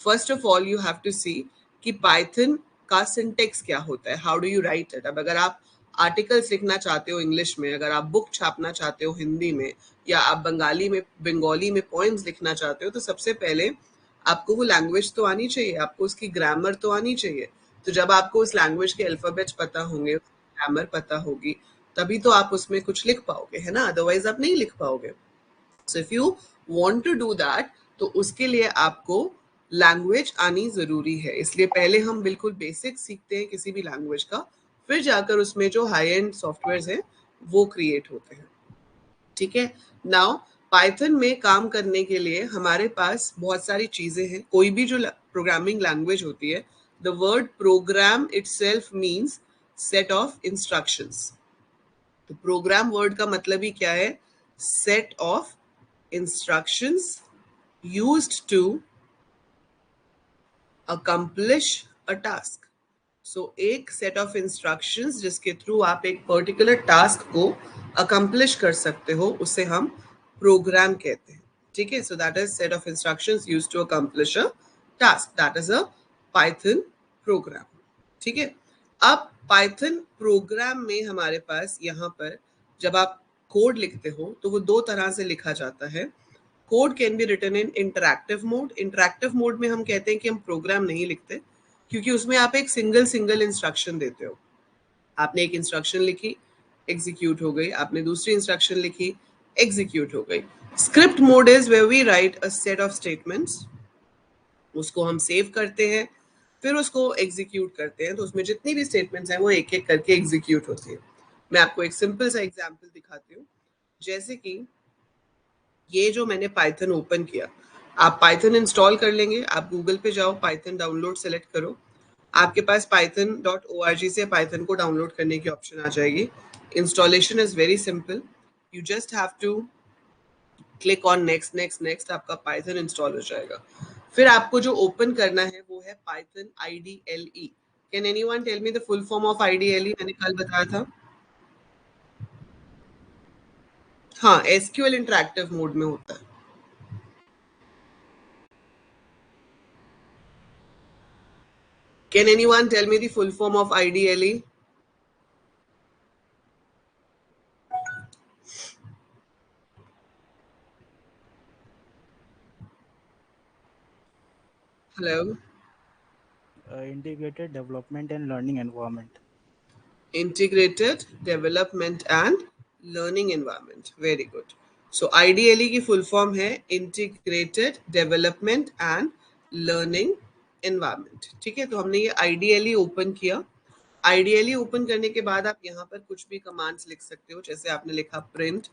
First of all you have to see कि Python का syntax क्या होता है, how do you write it. अब अगर आप आर्टिकल्स लिखना चाहते हो इंग्लिश में, अगर आप बुक छापना चाहते हो हिंदी में, या आप बंगाली में पोएम्स लिखना चाहते हो, तो सबसे पहले आपको वो लैंग्वेज तो आनी चाहिए, आपको उसकी ग्रामर तो आनी चाहिए। तो जब आपको उस लैंग्वेज के अल्फाबेट्स पता होंगे, ग्रामर पता होगी, तभी तो आप उसमें कुछ लिख पाओगे, है ना, अदरवाइज आप नहीं लिख पाओगे। So if you want to do that, तो उसके लिए आपको लैंग्वेज आनी जरूरी है। इसलिए पहले हम बिल्कुल बेसिक सीखते हैं किसी भी लैंग्वेज का, फिर जाकर उसमें जो हाई एंड सॉफ्टवेयर हैं वो क्रिएट होते हैं। ठीक है। नाउ पाइथन में काम करने के लिए हमारे पास बहुत सारी चीजें हैं। कोई भी जो प्रोग्रामिंग लैंग्वेज होती है, the word program itself means set of instructions. तो प्रोग्राम वर्ड का मतलब ही क्या है, set of instructions used to accomplish a task। So एक सेट ऑफ इंस्ट्रक्शंस जिसके थ्रू आप एक पर्टिकुलर टास्क को अकम्प्लिश कर सकते हो, उसे हम प्रोग्राम कहते हैं। ठीक है। So that is set of instructions used to accomplish a task, that is a Python program. ठीक है। अब पाइथन प्रोग्राम में हमारे पास यहाँ पर जब आप कोड लिखते हो तो वो दो तरह से लिखा जाता है। Code can be written in interactive mode. Interactive mode में हम कहते हैं कि हम प्रोग्राम नहीं लिखते, क्योंकि उसमें आप एक सिंगल इंस्ट्रक्शन देते हो। आपने एक इंस्ट्रक्शन लिखी, एग्जीक्यूट हो गई, आपने दूसरी इंस्ट्रक्शन लिखी, एग्जीक्यूट हो गई। Script mode is where we write a set of statements, उसको हम सेव करते हैं, फिर उसको एग्जीक्यूट करते हैं। तो उसमें जितनी भी स्टेटमेंट्स हैं वो एक एक करके एग्जीक्यूट होती है। मैं आपको एक सिंपल सा एग्जांपल दिखाती हूँ। जैसे कि ये जो मैंने पाइथन ओपन किया, आप पाइथन इंस्टॉल कर लेंगे, आप गूगल पे जाओ, पाइथन डाउनलोड सेलेक्ट करो, आपके पास python.org से पाइथन को डाउनलोड करने की ऑप्शन आ जाएगी। Installation is very simple, you just have to click on next next next, आपका पाइथन इंस्टॉल हो जाएगा। फिर आपको जो ओपन करना है वो है Python IDLE। Can anyone tell me the full form of IDLE? मैंने कल बताया था। हाँ, SQL इंटरैक्टिव मोड में होता है। Can anyone tell me the full form of IDLE? Hello? Integrated Development and Learning Environment. Integrated Development and Learning Environment. Very good. So IDLE की full form है Integrated Development and Learning Environment। ठीक है। तो हमने ये IDLE open किया। IDLE open करने के बाद आप यहाँ पर कुछ भी कमांड्स लिख सकते हो। जैसे आपने लिखा print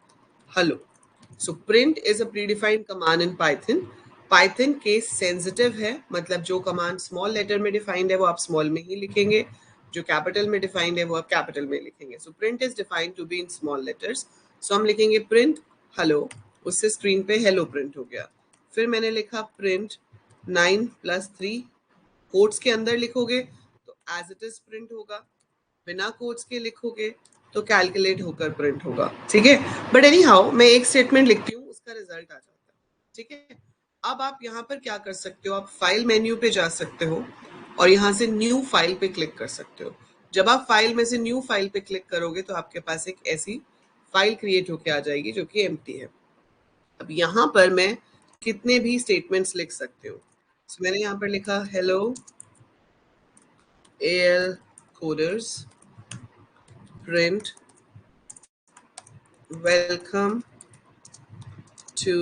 hello। So print is a predefined command in Python. Python case sensitive है, मतलब जो कमांड स्मॉल लेटर में डिफाइंड है वो आप स्मॉल में ही लिखेंगे, जो कैपिटल में डिफाइंड है वो आप कैपिटल में लिखेंगे। So print is defined to be in small letters. So हम लिखेंगे प्रिंट हेलो, उससे स्क्रीन पे हेलो प्रिंट हो गया। फिर मैंने लिखा प्रिंट 9+3, कोट्स के अंदर लिखोगे तो एज इट इज प्रिंट होगा, बिना कोट्स के लिखोगे तो कैलकुलेट होकर प्रिंट होगा। ठीक है। बट एनी हाउ मैं एक स्टेटमेंट लिखती हूँ, उसका रिजल्ट आ जाता है। ठीक है। अब आप यहाँ पर क्या कर सकते हो, आप फाइल मेन्यू पे जा सकते हो और यहाँ से न्यू फाइल पे क्लिक कर सकते हो। जब आप फाइल में से न्यू फाइल पे क्लिक करोगे तो आपके पास एक ऐसी फाइल क्रिएट होके आ जाएगी जो कि एम्प्टी है। अब यहाँ पर मैं कितने भी स्टेटमेंट्स लिख सकती हूँ। So, मैंने यहाँ पर लिखा hello AL coders print welcome to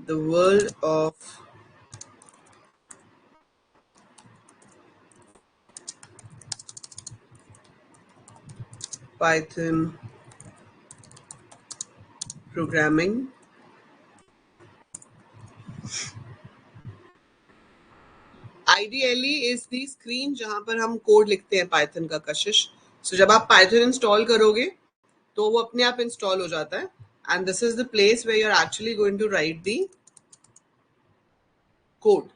the world of Python programming। IDLE is the screen जहां पर हम कोड लिखते हैं पाइथन का कशिश। So जब आप पाइथन इंस्टॉल करोगे तो वो अपने आप इंस्टॉल हो जाता है, and this is the place where you're actually going to write the code।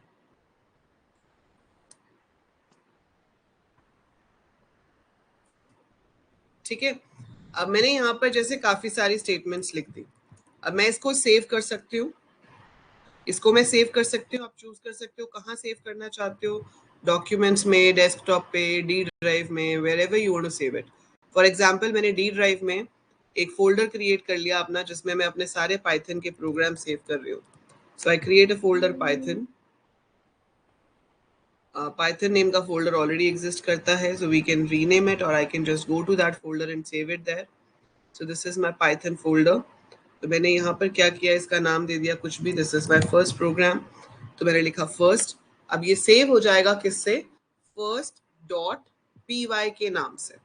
ठीक है। अब मैंने यहाँ पर जैसे काफी सारी स्टेटमेंट्स लिख दी। अब मैं इसको सेव कर सकती हूँ। इसको मैं सेव कर सकती हूँ, आप चूज कर सकते हो कहाँ सेव करना चाहते हो, डॉक्यूमेंट्स में, डेस्कटॉप पे, डी ड्राइव में, wherever you want to save it. For example मैंने डी ड्राइव में एक फोल्डर क्रिएट कर लिया अपना, जिसमें मैं अपने सारे पाइथन के प्रोग्राम सेव कर रही हूँ। So I create a folder Python. Python name का फोल्डर ऑलरेडी एग्जिस्ट करता है, so we can rename it और I can just go to that folder and save it there. So this is my Python folder. तो मैंने यहाँ पर क्या किया, इसका नाम दे दिया कुछ भी, this is my first program. तो मैंने लिखा फर्स्ट। अब ये सेव हो जाएगा किससे, फर्स्ट डॉट पी वाई के नाम से।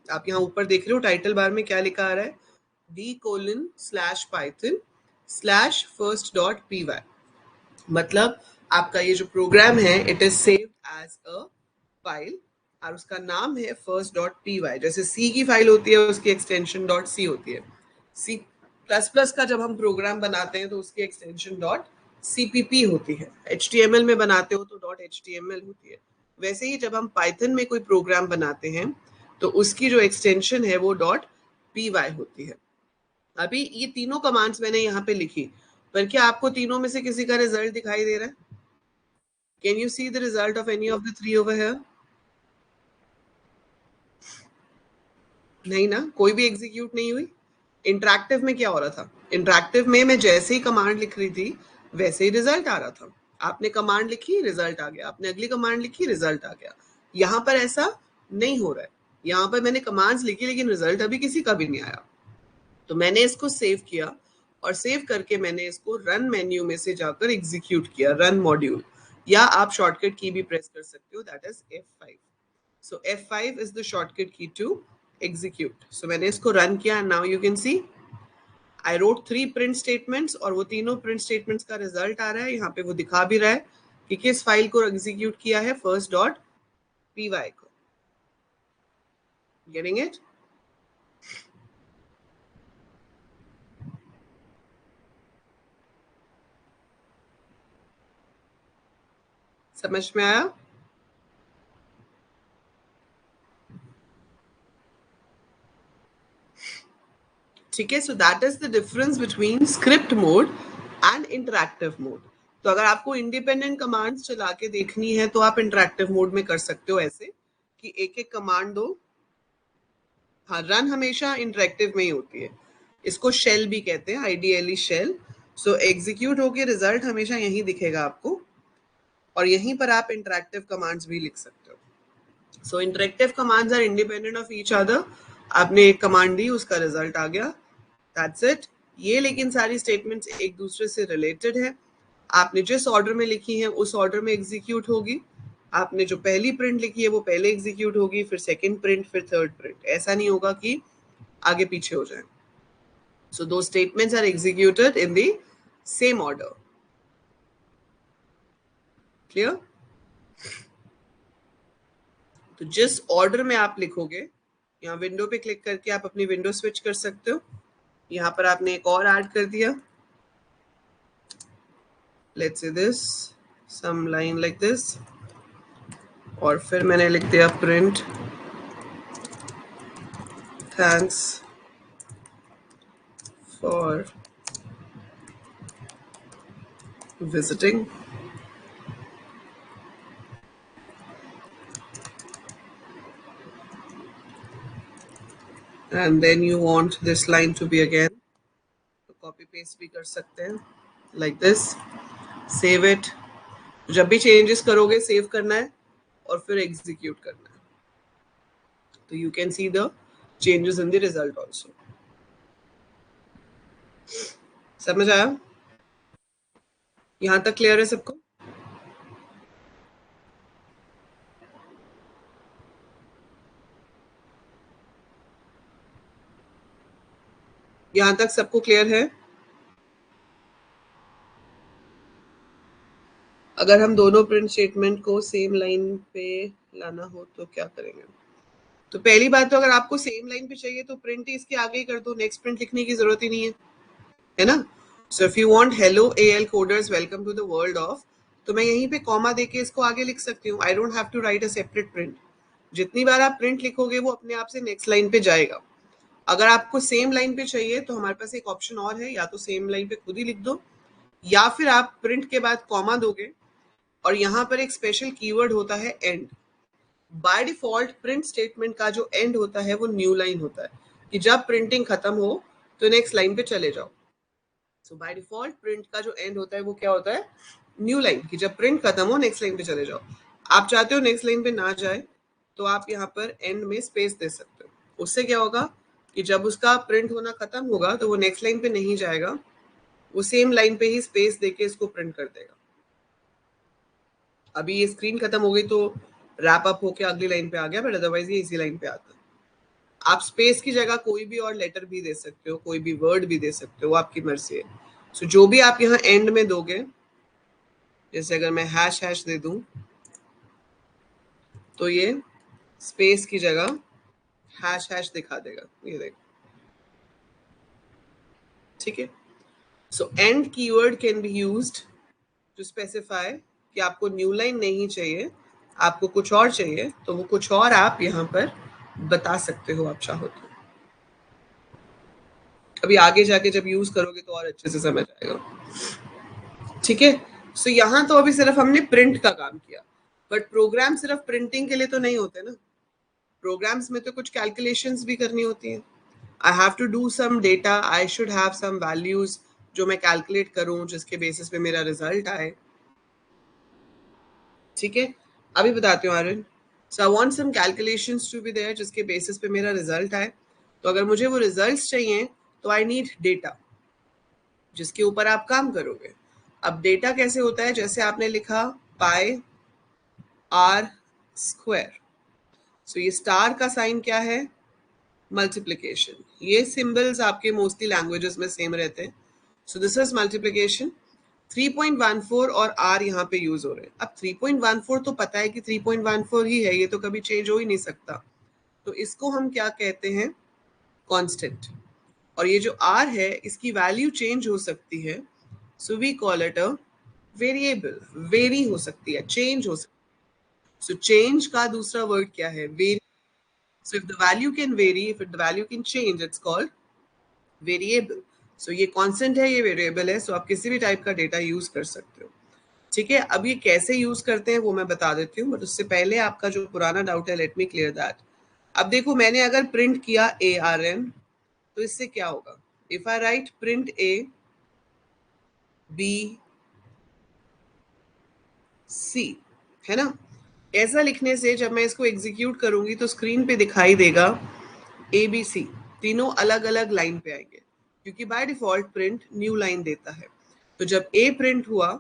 आप यहाँ ऊपर देख रहे हो टाइटल बार में क्या लिखा आ रहा है, d:/python/first.py। मतलब आपका ये जो प्रोग्राम है it is saved as a file और उसका नाम है first.py। जैसे सी की फाइल होती है उसकी एक्सटेंशन .c होती है, सी प्लस प्लस का जब हम प्रोग्राम बनाते हैं तो उसकी एक्सटेंशन .cpp होती है, HTML में बनाते हो तो .html होती है। वैसे ही जब हम पाइथन में कोई प्रोग्राम बनाते हैं तो उसकी जो एक्सटेंशन है वो .py होती है। अभी ये तीनों कमांड्स मैंने यहाँ पे लिखी, पर क्या आपको तीनों में से किसी का रिजल्ट दिखाई दे रहा है? Can you see the result of any of the three over here? नहीं ना, कोई भी एग्जीक्यूट नहीं हुई। इंटरैक्टिव में क्या हो रहा था, इंटरैक्टिव में मैं जैसे ही कमांड लिख रही थी वैसे ही रिजल्ट आ रहा था। आपने कमांड लिखी, रिजल्ट आ गया, आपने अगली कमांड लिखी, रिजल्ट आ गया। यहाँ पर ऐसा नहीं हो रहा है, यहाँ पर मैंने कमांड्स लिखी लेकिन रिजल्ट अभी किसी का भी नहीं आया। तो मैंने इसको सेव किया और सेव करके मैंने इसको रन मेन्यू में से जाकर एग्जीक्यूट किया, रन मॉड्यूल, या आप शॉर्टकट की भी प्रेस कर सकते हो, that is F5। So F5 is the shortcut की टू एग्जीक्यूट। सो मैंने इसको रन किया and now you can see I wrote 3 print statements और वो तीनों प्रिंट स्टेटमेंट्स का रिजल्ट आ रहा है। यहाँ पे वो दिखा भी रहा है कि किस फाइल को एग्जीक्यूट किया है, first.py को। Getting it? समझ में आया? ठीक है, so that is the difference between script mode and interactive mode. तो अगर आपको इंडिपेंडेंट कमांड्स चला के देखनी है तो आप इंटरैक्टिव मोड में कर सकते हो, ऐसे कि एक एक कमांड दो। हाँ, रन हमेशा इंटरैक्टिव में ही होती है, इसको शेल भी कहते हैं, आइडियली शेल। सो एग्जीक्यूट होके रिजल्ट हमेशा यहीं दिखेगा आपको, और यहीं पर आप इंटरैक्टिव कमांड्स भी लिख सकते हो। So interactive commands are independent of each other. आपने एक कमांड दी, उसका रिजल्ट आ गया, दैट्स इट। ये लेकिन सारी स्टेटमेंट्स एक दूसरे से रिलेटेड है। आपने जिस ऑर्डर में लिखी है उस ऑर्डर में एग्जीक्यूट होगी। आपने जो पहली प्रिंट लिखी है वो पहले एग्जीक्यूट होगी, फिर सेकंड प्रिंट, फिर थर्ड प्रिंट। ऐसा नहीं होगा कि आगे पीछे हो जाए। सो दो statements are executed in the same order. Clear? तो जिस ऑर्डर में आप लिखोगे, यहाँ विंडो पे क्लिक करके आप अपनी विंडो स्विच कर सकते हो। यहाँ पर आपने एक और ऐड कर दिया, let's say this some line like this, और फिर मैंने लिख दिया print thanks for visiting. And then you want this line to be again, तो कॉपी पेस्ट भी कर सकते हैं लाइक दिस। Save it. जब भी चेंजेस करोगे सेव करना है और फिर एग्जीक्यूट करना है, तो you can see the changes in the result also. समझ आया? यहां तक क्लियर है सबको? यहां तक सबको क्लियर है? अगर हम दोनों प्रिंट स्टेटमेंट को सेम लाइन पे लाना हो तो क्या करेंगे? तो पहली बात तो अगर आपको सेम लाइन पे चाहिए तो प्रिंट ही इसके आगे ही कर दो, नेक्स्ट प्रिंट लिखने की जरूरत ही नहीं है ना? So if you want hello AL coders welcome to the world of, तो मैं यहीं पे कॉमा देके इसको आगे लिख सकती हूँ। I don't have to write a separate print. जितनी बार आप प्रिंट लिखोगे वो अपने आप से नेक्स्ट लाइन पे जाएगा। अगर आपको सेम लाइन पे चाहिए तो हमारे पास एक ऑप्शन और है, या तो सेम लाइन पे खुद ही लिख दो, या फिर आप प्रिंट के बाद कॉमा दोगे और यहाँ पर एक स्पेशल कीवर्ड होता है and. By default print statement का जो एंड होता है वो न्यू लाइन होता है, कि जब प्रिंटिंग खत्म हो तो नेक्स्ट लाइन पे चले जाओ। सो बाय डिफॉल्ट प्रिंट का जो एंड होता है वो क्या होता है, न्यू लाइन, कि जब प्रिंट खत्म हो नेक्स्ट लाइन पे चले जाओ। आप चाहते हो नेक्स्ट लाइन पे ना जाए तो आप यहाँ पर एंड में स्पेस दे सकते हो। उससे क्या होगा कि जब उसका प्रिंट होना खत्म होगा तो वो नेक्स्ट लाइन पे नहीं जाएगा, वो सेम लाइन पे ही स्पेस देके इसको प्रिंट कर देगा। अभी ये स्क्रीन खत्म हो गई तो रैप अप होके अगली लाइन पे आ गया, बट अदरवाइज ये इसी लाइन पे आता है। आप स्पेस की जगह कोई भी और लेटर भी दे सकते हो, कोई भी वर्ड भी दे सकते हो, आपकी मर्जी है। सो जो भी आप यहाँ एंड में दोगे, जैसे अगर मैं हैश हैश दे दूं तो ये स्पेस की जगह हैश हैश दिखा देगा, ये देखो, ठीक है। So end keyword can be used to specify कि आपको न्यू लाइन नहीं चाहिए, आपको कुछ और चाहिए, तो वो कुछ और आप यहाँ पर बता सकते हो आप चाहो तो। अभी आगे जाके जब यूज करोगे तो और अच्छे से समझ आएगा, ठीक है। सो यहाँ तो अभी सिर्फ हमने प्रिंट का काम किया, बट प्रोग्राम सिर्फ प्रिंटिंग के लिए तो नहीं होते ना। प्रोग्राम्स में तो कुछ कैलकुलेशंस भी करनी होती हैं। I have to do some data, I should have some values जो मैं कैलकुलेट करूं, जिसके बेसिस पे मेरा रिजल्ट आए, ठीक है। अभी बताती हूँ Aryan. So I want some calculations to be there जिसके बेसिस पे मेरा रिजल्ट आए। तो अगर मुझे वो रिजल्ट्स चाहिए तो आई नीड डेटा, जिसके ऊपर आप काम करोगे। अब डेटा कैसे होता है, जैसे आपने लिखा पाई आर स्क्वायर, सो ये स्टार का साइन क्या है, मल्टीप्लिकेशन। ये सिंबल्स आपके मोस्टली लैंग्वेजेस में सेम रहते हैं। सो दिस इज मल्टीप्लिकेशन। 3.14 और आर यहाँ पे यूज हो रहे हैं। अब 3.14 तो पता है कि 3.14 ही है, ये तो कभी चेंज हो ही नहीं सकता, तो इसको हम क्या कहते हैं, कांस्टेंट। और ये जो आर है इसकी वैल्यू चेंज हो सकती है, so we call it a variable. Very हो सकती है, चेंज हो सकती है। सो चेंज का दूसरा वर्ड क्या है, very. So if the value can vary, if the value can change, it's called variable. So ये constant है, ये variable है, so आप किसी भी टाइप का डेटा यूज कर सकते हो, ठीक है। अब ये कैसे यूज करते हैं वो मैं बता देती हूँ, बट उससे पहले आपका जो पुराना डाउट है, लेट मी क्लियर दैट। अब देखो, मैंने अगर प्रिंट किया ARN तो इससे क्या होगा, if I right print A B C, है ना। ऐसा लिखने से जब मैं इसको एग्जीक्यूट करूंगी तो स्क्रीन पे दिखाई देगा ABC, तीनों अलग अलग लाइन पे आएंगे, क्योंकि by default print new line देता है। तो जब A प्रिंट हुआ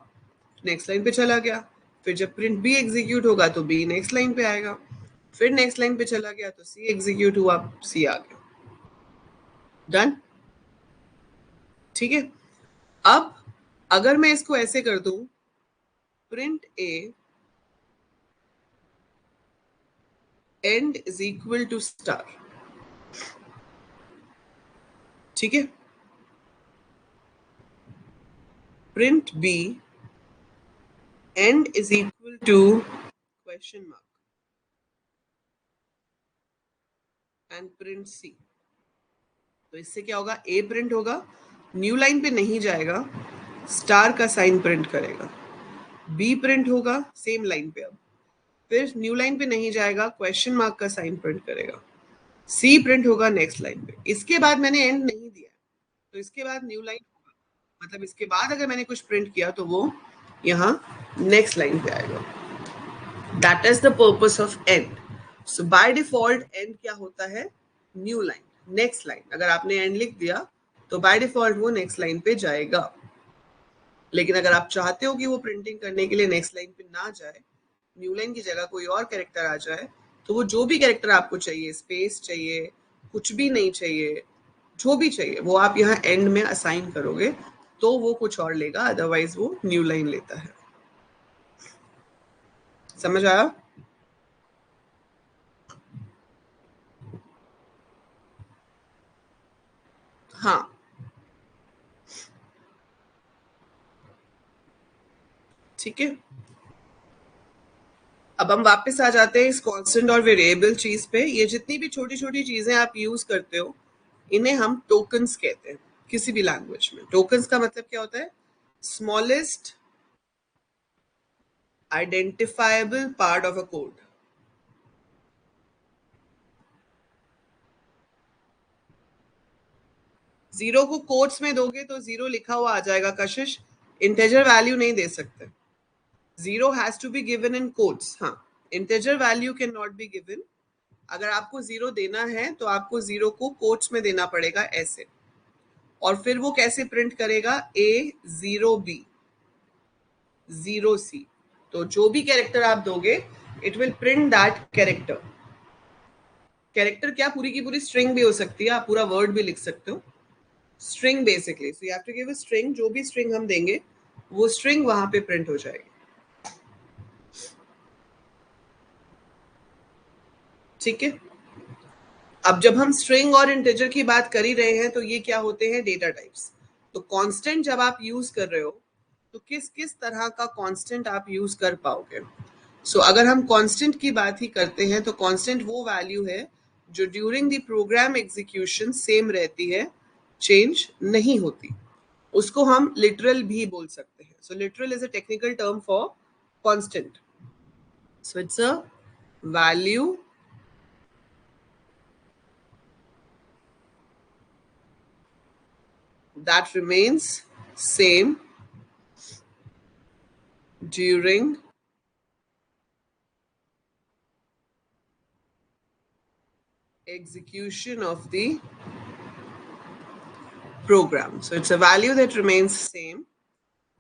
नेक्स्ट लाइन पे चला गया, फिर जब प्रिंट B एग्जीक्यूट होगा तो B नेक्स्ट लाइन पे आएगा, फिर नेक्स्ट लाइन पे चला गया तो C एग्जीक्यूट हुआ, C आ गया। डन, ठीक है। अब अगर मैं इसको ऐसे कर दूं, print A end is equal to star, ठीक है। Print B end is equal to question mark and print C। तो इससे क्या होगा, A प्रिंट होगा, न्यू लाइन पे नहीं जाएगा, स्टार का साइन प्रिंट करेगा। B प्रिंट होगा सेम लाइन पे, अब फिर न्यू लाइन पे नहीं जाएगा, क्वेश्चन मार्क का साइन प्रिंट करेगा। C प्रिंट होगा नेक्स्ट लाइन पे। इसके बाद मैंने एंड नहीं दिया, तो इसके बाद न्यू लाइन होगा, मतलब इसके बाद अगर मैंने कुछ प्रिंट किया तो वो यहाँ नेक्स्ट लाइन पे आएगा। That is the purpose of and. So by default and क्या होता है, न्यू लाइन, नेक्स्ट लाइन। अगर आपने एंड लिख दिया तो बाय डिफॉल्ट वो नेक्स्ट लाइन पे जाएगा। लेकिन अगर आप चाहते हो कि वो प्रिंटिंग करने के लिए नेक्स्ट लाइन पे ना जाए, न्यू लाइन की जगह कोई और कैरेक्टर आ जाए, तो वो जो भी कैरेक्टर आपको चाहिए, स्पेस चाहिए, कुछ भी नहीं चाहिए, जो भी चाहिए वो आप यहाँ एंड में असाइन करोगे तो वो कुछ और लेगा, अदरवाइज वो न्यू लाइन लेता है। समझ आया? हाँ, ठीक है। अब हम वापस आ जाते हैं इस कांस्टेंट और वेरिएबल चीज पे। ये जितनी भी छोटी छोटी चीजें आप यूज करते हो, इन्हें हम टोकन्स कहते हैं किसी भी लैंग्वेज में। टोकन्स का मतलब क्या होता है, smallest identifiable part of a code. Zero को कोट्स में दोगे तो जीरो लिखा हुआ आ जाएगा कशिश, इंटेजर वैल्यू नहीं दे सकते. Zero has to be given in quotes. हाँ, integer value can not be given. अगर आपको जीरो देना है तो आपको जीरो को कोट्स में देना पड़ेगा ऐसे. और फिर वो कैसे प्रिंट करेगा? A 0 B 0 C. तो जो भी कैरेक्टर आप दोगे it will print that character. Character क्या, पूरी की पूरी स्ट्रिंग भी हो सकती है, आप पूरा वर्ड भी लिख सकते हो. String basically. So you have to give a string. जो भी स्ट्रिंग हम देंगे वो स्ट्रिंग वहां पे प्रिंट हो जाएगी. ठीक है. अब जब हम स्ट्रिंग और इंटीजर की बात कर ही रहे हैं तो ये क्या होते हैं? Data types. तो कांस्टेंट जब आप यूज कर रहे हो तो किस किस तरह का कांस्टेंट आप यूज कर पाओगे? सो अगर हम कांस्टेंट की बात ही करते हैं तो कांस्टेंट वो वैल्यू है जो during the program execution same रहती है, चेंज नहीं होती. उसको हम लिटरल भी बोल सकते हैं. So literal is a technical term for constant. So it's a value that remains same during execution of the program. So it's a value that remains same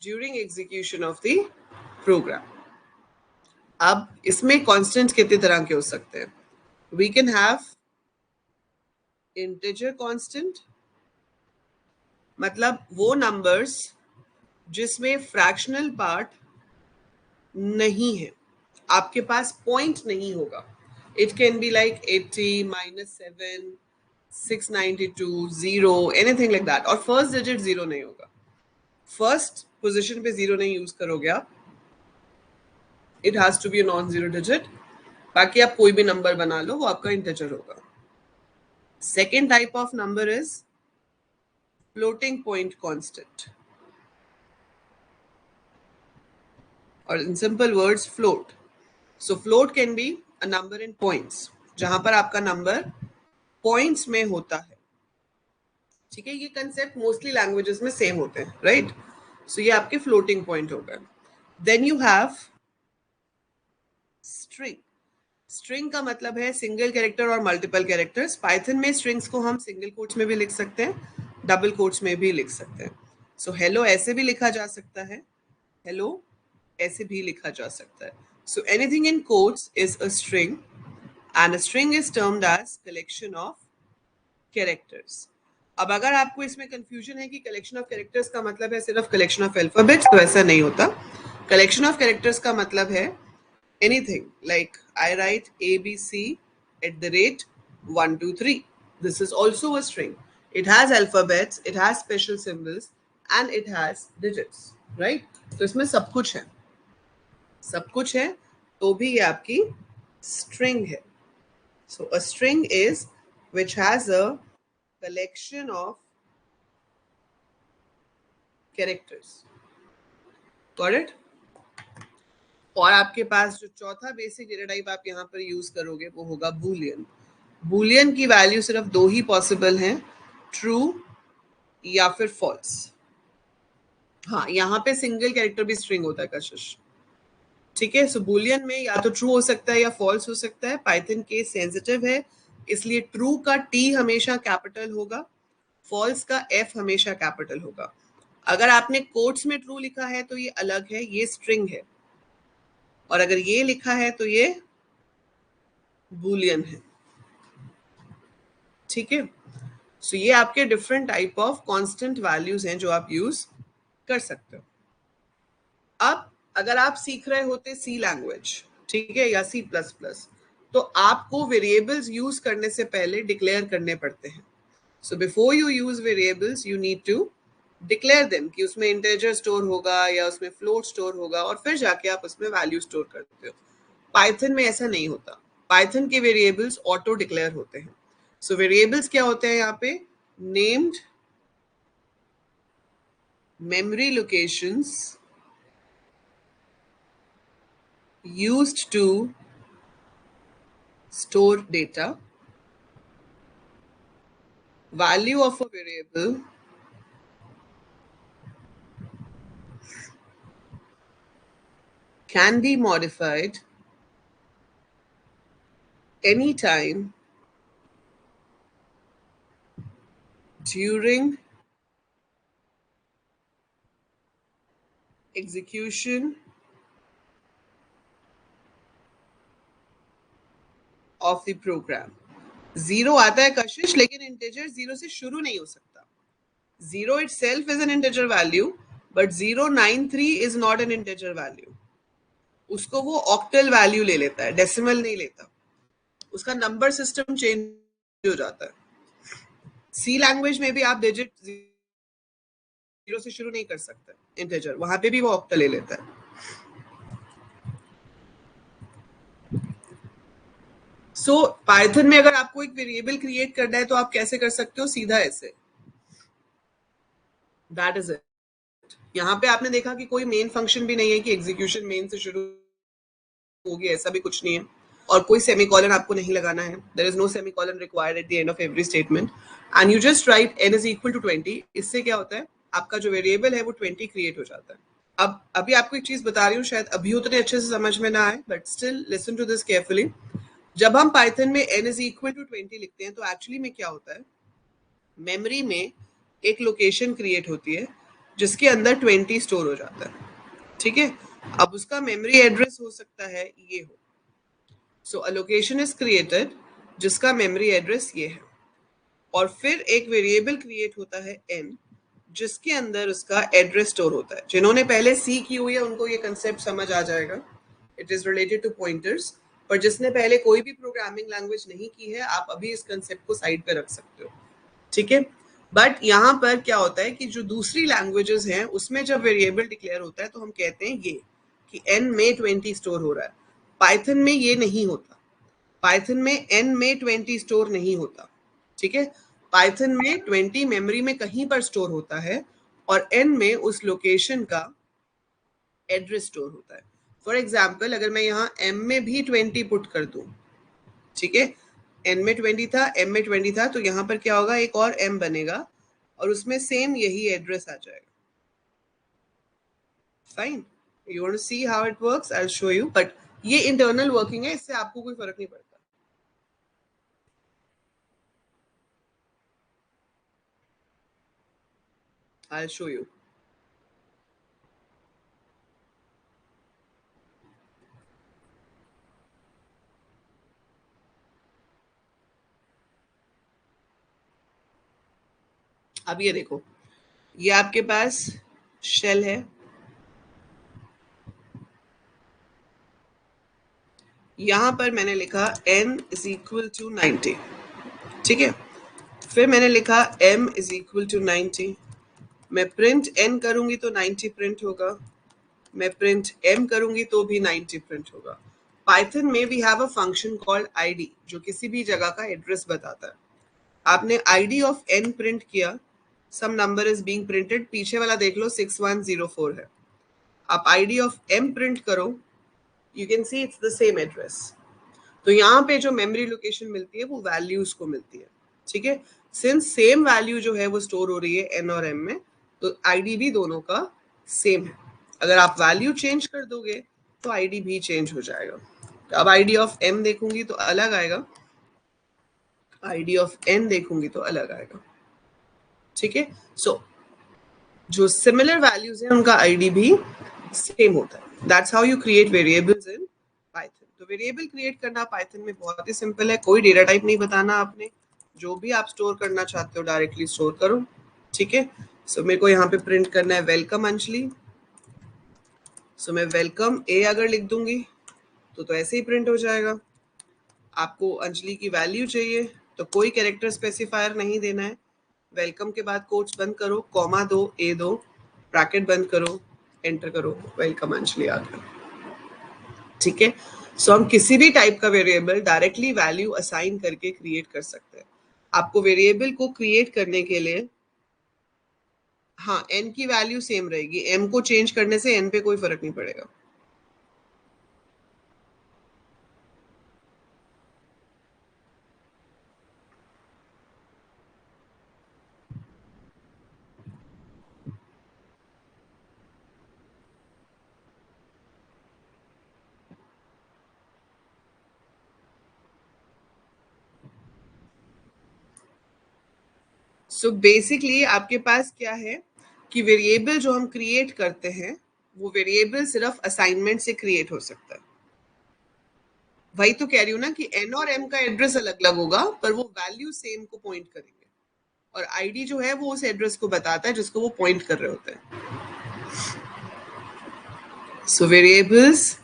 during execution of the program. अब इसमें constant कितने तरह के हो सकते हैं? We can have integer constant, मतलब वो numbers जिसमें fractional part नहीं है, आपके पास point नहीं होगा. It can be like 80, -7, 692, 0, anything like that. और first digit 0 नहीं होगा. First position पे 0 नहीं use करोगे आप. It has to be a non-zero digit. बाकी आप कोई भी number बना लो, वो आपका integer होगा. Second type of number is floating point constant. और in simple words, float. So float can be a number in points, जहां पर आपका number points में होता है. ठीक है, ये कंसेप्ट मोस्टली लैंग्वेजेस में सेम होते हैं, राइट? सो ये आपके फ्लोटिंग पॉइंट हो गए. Then you have string. String का मतलब है सिंगल कैरेक्टर और मल्टीपल कैरेक्टर्स. पाइथन में स्ट्रिंग्स को हम सिंगल कोट्स में भी लिख सकते हैं, डबल कोट्स में भी लिख सकते हैं. सो हेलो ऐसे भी लिखा जा सकता है, हेलो ऐसे भी लिखा जा सकता है. So anything in quotes is a string and a string is termed as collection of characters. अब अगर आपको इसमें कंफ्यूजन है कि कलेक्शन ऑफ कैरेक्टर्स का मतलब है सिर्फ कलेक्शन ऑफ अल्फाबेट्स, तो ऐसा नहीं होता. कलेक्शन ऑफ कैरेक्टर्स का मतलब है anything like I right ABC@123. This is also a string. It has alphabets, it has special symbols and it has digits, right? तो इसमें सब कुछ है, सब कुछ है, तो भी ये आपकी स्ट्रिंग है. So a string is which has a collection of characters. Got it? और आपके पास जो चौथा बेसिक डेटा टाइप आप यहाँ पर यूज करोगे वो होगा बूलियन. बूलियन की वैल्यू सिर्फ दो ही पॉसिबल हैं, ट्रू या फिर फॉल्स. हाँ, यहाँ पे सिंगल कैरेक्टर भी स्ट्रिंग होता है कशिश. ठीक है. सो बूलियन में या तो ट्रू हो सकता है या फॉल्स हो सकता है. पाइथन केस सेंसिटिव है, इसलिए ट्रू का T हमेशा कैपिटल होगा, फॉल्स का F हमेशा कैपिटल होगा. अगर आपने कोट्स में ट्रू लिखा है तो ये अलग है, ये स्ट्रिंग है. और अगर ये लिखा है तो ये बूलियन है. ठीक है. सो ये आपके different type of constant values हैं जो आप यूज कर सकते हो. अब अगर आप सीख रहे होते सी लैंग्वेज, ठीक है, या C++, तो आपको वेरिएबल्स यूज करने से पहले डिक्लेयर करने पड़ते हैं. So before you use variables you need to declare them कि उसमें इंटीजर स्टोर होगा या उसमें फ्लोट स्टोर होगा, और फिर जाके आप उसमें वैल्यू स्टोर करते हो. पाइथन में ऐसा नहीं होता. पाइथन के वेरिएबल्स ऑटो डिक्लेयर होते हैं. सो वेरिएबल्स क्या होते हैं यहाँ पे? Named, memory locations used to store data, value of a variable can be modified anytime during execution of the program. Zero आता है कशिश, लेकिन इंटीजर जीरो से शुरू नहीं हो सकता. Zero itself is an integer value, but 093 is not an integer value. उसको वो ऑक्टल वैल्यू ले लेता है, डेसिमल नहीं लेता. उसका नंबर सिस्टम चेंज हो जाता है. सी लैंग्वेज में भी आप डिजिट जीरो से शुरू नहीं कर सकते इंटीजर, वहां पे भी वो ऑक्टल ले लेता है. सो पाइथन में अगर आपको एक वेरिएबल क्रिएट करना है तो आप कैसे कर सकते हो? सीधा ऐसे. That is it. यहाँ पे आपने देखा कि कोई मेन फंक्शन भी नहीं है कि एग्जीक्यूशन मेन से शुरू होगी, ऐसा भी कुछ नहीं है. और कोई सेमीकोलन आपको नहीं लगाना है. There is no semicolon required at the end of every statement, and you just write n is equal to 20. इससे क्या होता है, आपका जो वेरिएबल है वो 20 क्रिएट हो जाता है. अब अभी आपको एक चीज बता रही हूँ, शायद अभी उतने अच्छे से समझ में ना आए, but still listen to this carefully. जब हम पाइथन में n इज इक्वल टू 20 लिखते हैं तो एक्चुअली में क्या होता है, मेमोरी में एक लोकेशन क्रिएट होती है जिसके अंदर 20 स्टोर हो जाता है. ठीक है. अब उसका मेमोरी एड्रेस हो सकता है ये हो. सो अ लोकेशन इज क्रिएटेड जिसका मेमोरी एड्रेस ये है, और फिर एक वेरिएबल क्रिएट होता है n जिसके अंदर उसका एड्रेस स्टोर होता है. जिन्होंने पहले सी की हुई है उनको ये कंसेप्ट समझ आ जाएगा. It is related to pointers. पर जिसने पहले कोई भी प्रोग्रामिंग लैंग्वेज नहीं की है, आप अभी इस कंसेप्ट को साइड पे रख सकते हो. ठीक है. बट यहाँ पर क्या होता है कि जो दूसरी लैंग्वेजेस हैं उसमें जब वेरिएबल डिक्लेयर होता है तो हम कहते हैं ये कि n में 20 स्टोर हो रहा है. पाइथन में ये नहीं होता. पाइथन में n में 20 स्टोर नहीं होता. ठीक है. पाइथन में 20 मेमोरी में कहीं पर स्टोर होता है और n में उस लोकेशन का एड्रेस स्टोर होता है. फॉर एग्जाम्पल, अगर मैं यहाँ m में भी 20 पुट कर दूं, ठीक है, n में 20 था, m में 20 था, तो यहाँ पर क्या होगा, एक और m बनेगा और उसमें सेम यही एड्रेस आ जाएगा. Fine. You want to see how it works? I will show you. But ये इंटरनल वर्किंग है, इससे आपको कोई फर्क नहीं पड़ता. I will show you. अब ये देखो, ये आपके पास शेल है. यहां पर मैंने लिखा n इज इक्वल टू 90. ठीक है. फिर मैंने लिखा m इज इक्वल टू 90. मैं प्रिंट n करूंगी तो 90 प्रिंट होगा. मैं प्रिंट m करूंगी तो भी 90 प्रिंट होगा. पाइथन में we have a function called id जो किसी भी जगह का एड्रेस बताता है. आपने id ऑफ n प्रिंट किया, सम नंबर इज बीइंग प्रिंटेड. पीछे वाला देख लो 6104 है. आप id ऑफ m प्रिंट करो, you can see it's the same address. तो यहाँ पे जो मेमोरी लोकेशन मिलती है वो वैल्यूज को मिलती है. ठीक है. सिंस सेम वैल्यू जो है वो स्टोर हो रही है n और m में, तो id भी दोनों का सेम है. अगर आप वैल्यू चेंज कर दोगे तो id भी चेंज हो जाएगा. तो अब id ऑफ m देखूंगी तो अलग आएगा, id ऑफ n देखूंगी तो अलग आएगा. ठीक है. सो जो सिमिलर वैल्यूज हैं उनका id भी सेम होता है. That's how you create variables in Python. तो वेरिएबल क्रिएट करना पाइथन में बहुत ही सिंपल है. कोई डेटा टाइप नहीं बताना आपने. जो भी आप स्टोर करना चाहते हो डायरेक्टली स्टोर करो. ठीक है. सो मेरे को यहाँ पे प्रिंट करना है वेलकम अंजलि. सो मैं वेलकम ए अगर लिख दूंगी तो ऐसे ही प्रिंट हो जाएगा. आपको अंजलि की वैल्यू चाहिए तो कोई कैरेक्टर स्पेसिफायर नहीं देना है. वेलकम के बाद कोट्स बंद करो, कॉमा दो, ए दो, ब्रैकेट बंद करो, एंटर करो, वेलकम अंजलि आ गया. ठीक है. सो हम किसी भी टाइप का वेरिएबल डायरेक्टली वैल्यू असाइन करके क्रिएट कर सकते हैं. आपको वेरिएबल को क्रिएट करने के लिए हाँ, n की वैल्यू सेम रहेगी, m को चेंज करने से n पे कोई फर्क नहीं पड़ेगा। सो बेसिकली आपके पास क्या है कि वेरिएबल जो हम क्रिएट करते हैं वो वेरिएबल सिर्फ असाइनमेंट से क्रिएट हो सकता है। वही तो कह रही हूँ ना कि n और m का एड्रेस अलग अलग होगा पर वो वैल्यू सेम को पॉइंट करेंगे, और आईडी जो है वो उस एड्रेस को बताता है जिसको वो पॉइंट कर रहे होते हैं। So variables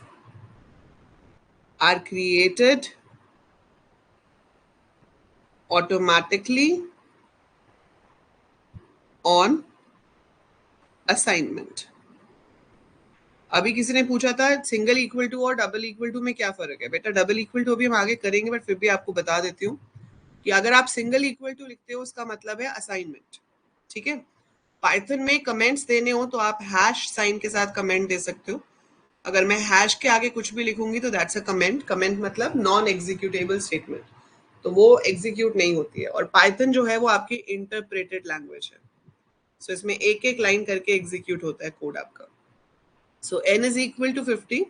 are created automatically on assignment। अभी किसी ने पूछा था सिंगल इक्वल टू और डबल इक्वल टू में क्या फर्क है। बेटा डबल इक्वल टू अभी हम आगे करेंगे, बट फिर भी आपको बता देती हूँ कि अगर आप सिंगल इक्वल टू लिखते हो उसका मतलब है असाइनमेंट। ठीक है, पाइथन में कमेंट्स देने हो तो आप हैश साइन के साथ कमेंट दे सकते हो। अगर मैं हैश के आगे कुछ भी लिखूंगी तो दैट्स अ कमेंट। कमेंट मतलब नॉन एग्जीक्यूटेबल स्टेटमेंट, तो वो एग्जीक्यूट नहीं होती है। और पाइथन जो है वो आपकी इंटरप्रेटेड लैंग्वेज है, सो इसमें एक एक लाइन करके एग्जीक्यूट होता है कोड आपका। सो n इज इक्वल टू 50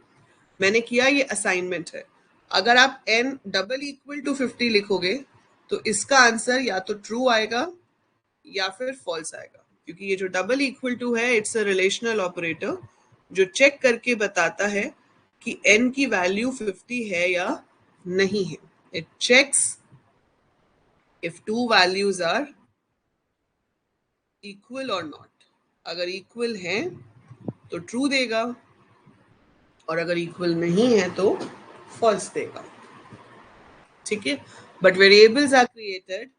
मैंने किया, ये असाइनमेंट है। अगर आप n डबल इक्वल टू 50 लिखोगे तो इसका आंसर या तो ट्रू आएगा या फिर फॉल्स आएगा, क्योंकि ये जो डबल इक्वल टू है इट्स अ रिलेशनल ऑपरेटर जो चेक करके बताता है कि n की वैल्यू 50 है या नहीं है। It checks if two values are equal और नॉट। अगर इक्वल है तो ट्रू देगा, और अगर इक्वल नहीं है तो फॉल्स देगा। ठीक है, but variables are created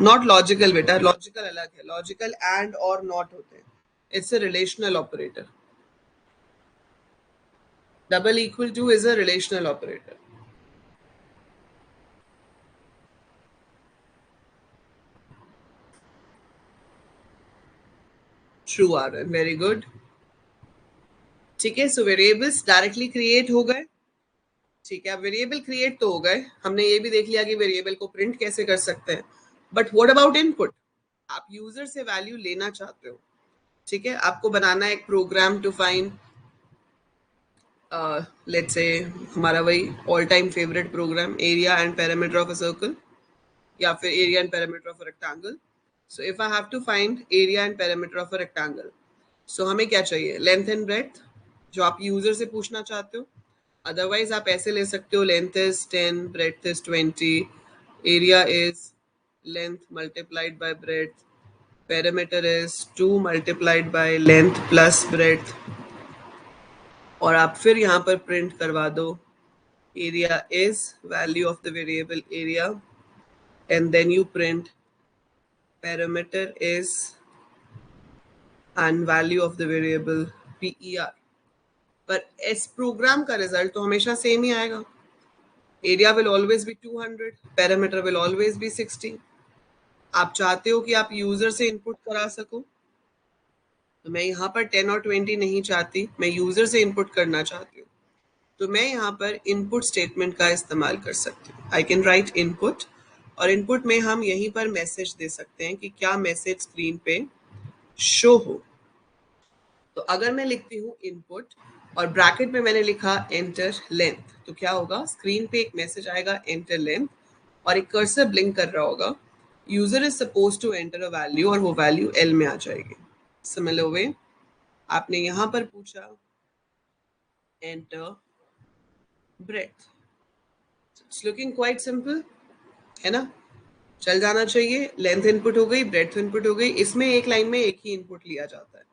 not logical. बेटा लॉजिकल अलग है, लॉजिकल एंड और नॉट होते हैं। It's a relational operator. Double equal to is a relational operator. True आ रहा है, वेरी गुड। ठीक है, सो वेरिएबल्स डायरेक्टली क्रिएट हो गए। ठीक है, अब वेरिएबल क्रिएट तो हो गए, हमने ये भी देख लिया कि वेरिएबल को प्रिंट कैसे कर सकते हैं। But what about input? आप यूजर से वैल्यू लेना चाहते हो। ठीक है, आपको बनाना है एक programme to find let's say हमारा वही all time favourite program, area and parameter of a circle, या फिर area and parameter of a rectangle. So if I have to find area and parameter of a rectangle, so हमें क्या चाहिए? Length and breadth, जो आप user से पूछना चाहते हो। अदरवाइज आप ऐसे ले सकते हो, length is 10, breadth is 20, area is length multiplied by breadth, perimeter is 2 multiplied by length plus breadth, और आप फिर यहाँ पर प्रिंट करवा दो area is value of the variable area, and then you print perimeter is and value of the variable per। पर इस programme का रिजल्ट तो हमेशा सेम ही आएगा। Area will always be 200, parameter will always be 60। आप चाहते हो कि आप यूजर से इनपुट करा सको, तो मैं यहाँ पर 10 और 20 नहीं चाहती, मैं यूजर से इनपुट करना चाहती हूँ। तो मैं यहाँ पर इनपुट स्टेटमेंट का इस्तेमाल कर सकती हूँ। आई कैन राइट इनपुट, और इनपुट में हम यहीं पर मैसेज दे सकते हैं कि क्या मैसेज स्क्रीन पे शो हो। तो अगर मैं लिखती हूँ इनपुट और ब्रैकेट में मैंने लिखा एंटर लेंथ, तो क्या होगा? स्क्रीन पे एक मैसेज आएगा एंटर लेंथ, और एक कर्सर ब्लिंक कर रहा होगा। User is suppose to enter a value, और वो वैल्यू एल में आ जाएगी। सिमिलर वे आपने यहाँ पर पूछा enter breath, it's looking quite simple, है ना? चल जाना चाहिए। लेंथ इनपुट हो गई, ब्रेड्थ इनपुट हो गई। इसमें एक लाइन में एक ही इनपुट लिया जाता है,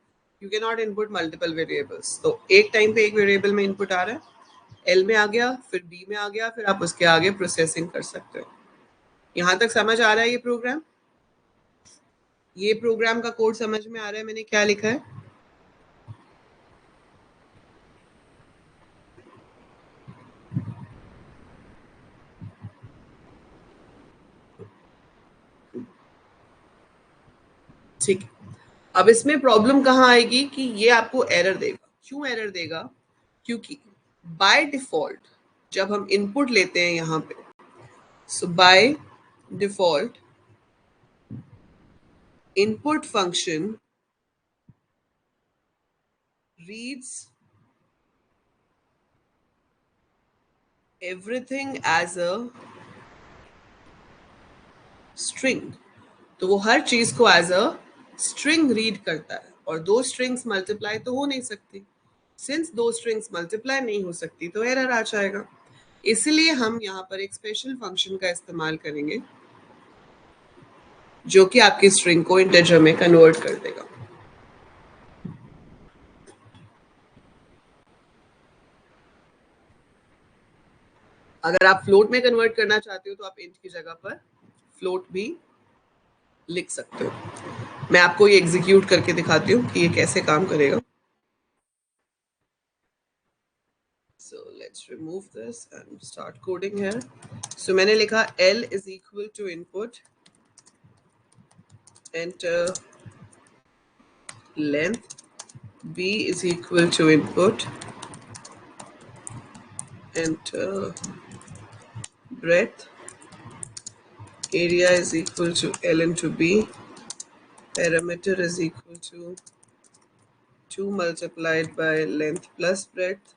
you can not input multiple variables. तो एक टाइम पे एक वेरिएबल में इनपुट आ रहा है, एल में आ गया, फिर बी में आ गया, फिर आप उसके आगे प्रोसेसिंग कर सकते हो। यहाँ तक समझ आ रहा है ये प्रोग्राम? ये प्रोग्राम का कोड समझ में आ रहा है मैंने क्या लिखा है? ठीक है, अब इसमें प्रॉब्लम कहाँ आएगी कि ये आपको एरर देगा। क्यों एरर देगा? क्योंकि बाय डिफॉल्ट जब हम इनपुट लेते हैं यहाँ पे, so by default input function reads everything as a string। तो वो हर चीज को एज अ स्ट्रिंग रीड करता है, और दो स्ट्रिंग्स मल्टीप्लाई तो हो नहीं सकती। सिंस दो स्ट्रिंग्स मल्टीप्लाई नहीं हो सकती तो एरर आ जाएगा। इसलिए हम यहाँ पर एक स्पेशल फंक्शन का इस्तेमाल करेंगे जो कि आपकी स्ट्रिंग को इंटीजर में कन्वर्ट कर देगा। अगर आप फ्लोट में कन्वर्ट करना चाहते हो तो आप इंट की जगह पर फ्लोट भी लिख सकते हो। मैं आपको ये एग्जीक्यूट करके दिखाती हूँ कि ये कैसे काम करेगा। So let's remove this and start coding here. So मैंने लिखा L is equal to input, enter length, B is equal to input, enter breadth, area is equal to L into B, parameter is equal to 2 multiplied by length plus breadth।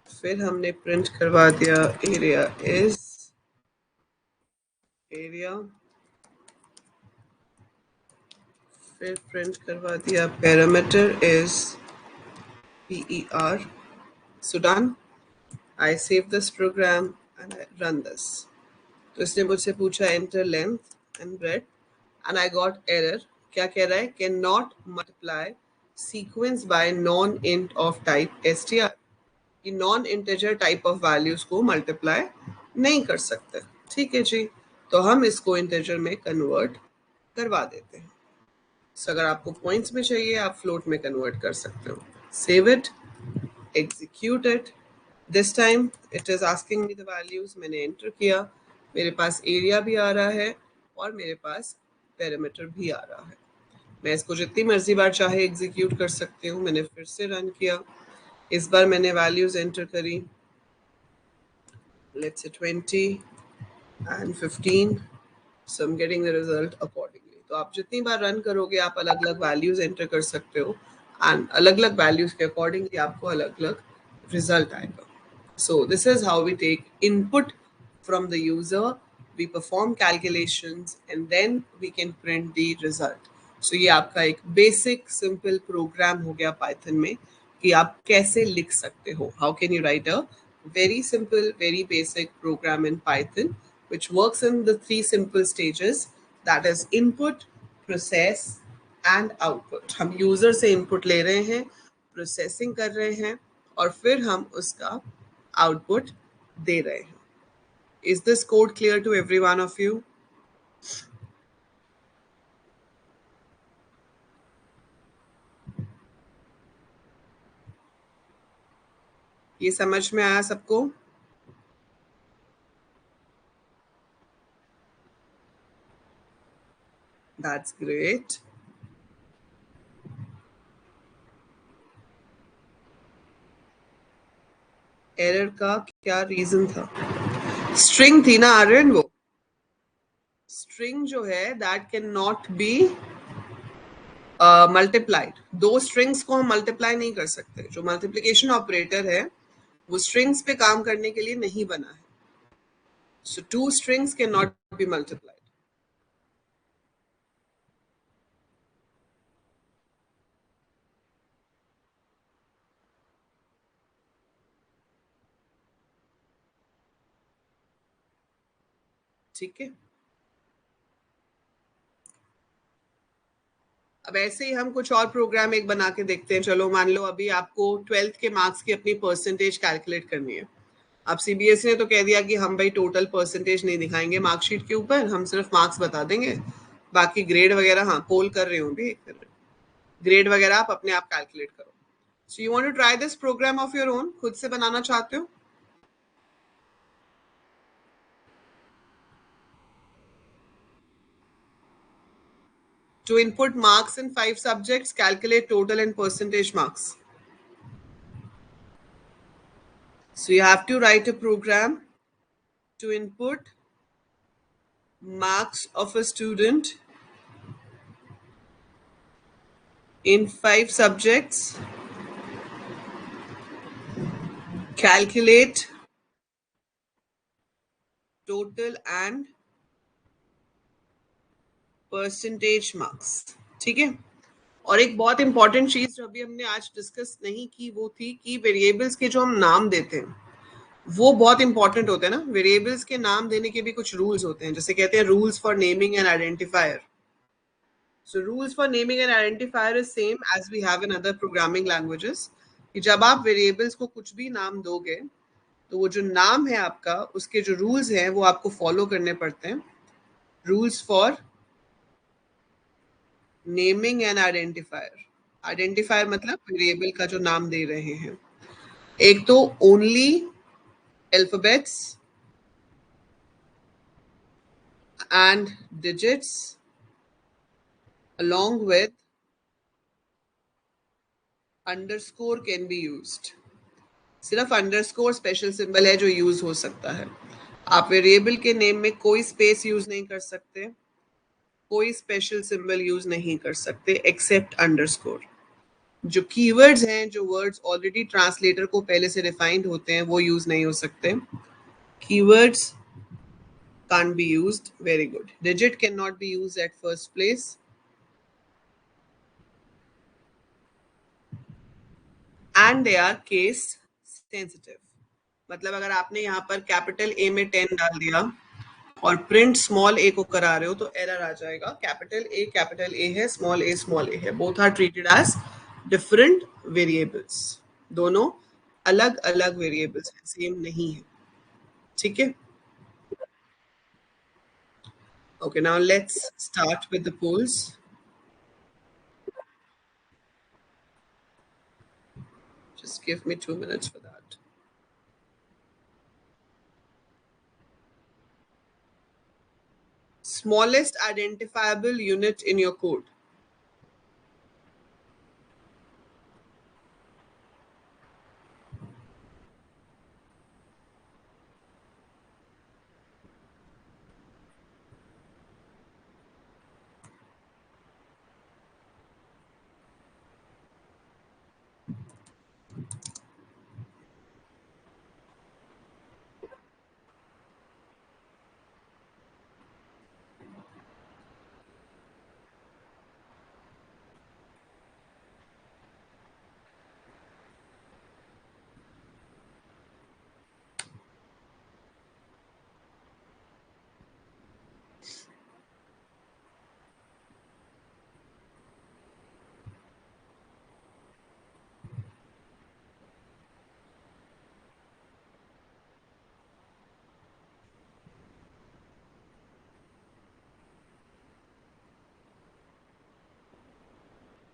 फिर हमने print करवा दिया area is area, फिर print करवा दिया parameter is PER। So done. I save this program and I run this. तो इसने मुझसे पूछा enter length and breadth and I got error। क्या कह रहा है? Cannot multiply sequence by non-int of type str। कि non integer type of values को मल्टीप्लाई नहीं कर सकते। ठीक है जी, तो हम इसको इंटीजर में कन्वर्ट करवा देते हैं। So, अगर आपको पॉइंट्स में चाहिए आप फ्लोट में कन्वर्ट कर सकते हो। Save it, execute it. This time it is asking me the values. मैंने एंटर किया, मेरे पास एरिया भी आ रहा है और मेरे पास पैरामीटर भी आ रहा है। मैं इसको जितनी मर्जी बार चाहे एग्जीक्यूट कर सकती हूँ। मैंने फिर से रन किया, इस बार मैंने वैल्यूज एंटर करी, let's say 20 and 15। So I'm getting the result accordingly। तो आप जितनी बार रन करोगे आप अलग अलग वैल्यूज एंटर कर सकते हो एंड अलग अलग वैल्यूज के अकॉर्डिंगली आपको अलग अलग रिजल्ट आएगा। So this is how we take input from the user, we perform calculations and then we can print the result। So ये आपका एक बेसिक सिंपल प्रोग्राम हो गया पाइथन में कि आप कैसे लिख सकते हो। How can you write a very simple, very basic program in Python which works in the three simple stages, that is input, process and output। हम यूजर से इनपुट ले रहे हैं, प्रोसेसिंग कर रहे हैं और फिर हम उसका आउटपुट दे रहे हैं। Is this code clear to every one of you? ये समझ में आया सबको? That's great। एरर का क्या रीजन था? स्ट्रिंग थी ना आर्यन, वो स्ट्रिंग जो है that can not be multiplied. दो स्ट्रिंग्स को हम मल्टीप्लाई नहीं कर सकते। जो मल्टीप्लिकेशन ऑपरेटर है वो स्ट्रिंग्स पे काम करने के लिए नहीं बना है। So two strings can not be multiplied. ठीक है, अब ऐसे ही हम कुछ और प्रोग्राम एक बना के देखते हैं। चलो मान लो अभी आपको 12th के मार्क्स की अपनी परसेंटेज कैलकुलेट करनी है। अब सीबीएसई ने तो कह दिया कि हम भाई टोटल परसेंटेज नहीं दिखाएंगे मार्कशीट के ऊपर, हम सिर्फ मार्क्स बता देंगे, बाकी ग्रेड वगैरह, हाँ पोल कर रही हूँ भी, ग्रेड वगैरह आप अपने आप कैलकुलेट करो। So you want to try this program of your own, खुद से बनाना चाहते हो? To input marks in 5 subjects, calculate total and percentage marks. So you have to write a program to input marks of a student in 5 subjects, calculate total and percentage marks. ठीक है. और एक बहुत important चीज जो अभी हमने आज डिस्कस नहीं की वो थी कि वेरिएबल्स के जो हम नाम देते हैं वो बहुत इंपॉर्टेंट होते हैं ना. वेरिएबल्स के नाम देने के भी कुछ रूल्स होते हैं, जैसे कहते हैं rules for naming and identifier. So rules for naming an identifier is same as we have in other programming languages. कि जब आप वेरिएबल्स को कुछ भी नाम दोगे तो वो जो नाम है आपका उसके जो रूल्स हैं वो आपको फॉलो करने पड़ते हैं. Rules for naming N identifier. Identifier मतलब वेरिएबल का जो नाम दे रहे हैं. एक तो only alphabets and digits along with underscore can be used. सिर्फ अंडरस्कोर स्पेशल सिंबल है जो यूज हो सकता है. आप वेरिएबल के नेम में कोई स्पेस यूज नहीं कर सकते, कोई स्पेशल सिंबल यूज नहीं कर सकते एक्सेप्ट अंडरस्कोर. जो कीवर्ड्स हैं, जो वर्ड्स ऑलरेडी ट्रांसलेटर को पहले से डिफाइंड होते हैं वो यूज नहीं हो सकते. Keywords can't be used. Very good. Digit cannot be used at first place. And they are case sensitive. मतलब अगर आपने यहाँ पर कैपिटल ए में 10 डाल दिया और प्रिंट स्मॉल ए को करा रहे हो तो एरर आ जाएगा. कैपिटल ए है, स्मॉल ए है. Both are treated as different variables. दोनों अलग अलग वेरिएबल्स हैं, सेम नहीं है. ठीक है. Okay, now let's start with the polls. Just give me 2 minutes for that. Smallest identifiable unit in your code.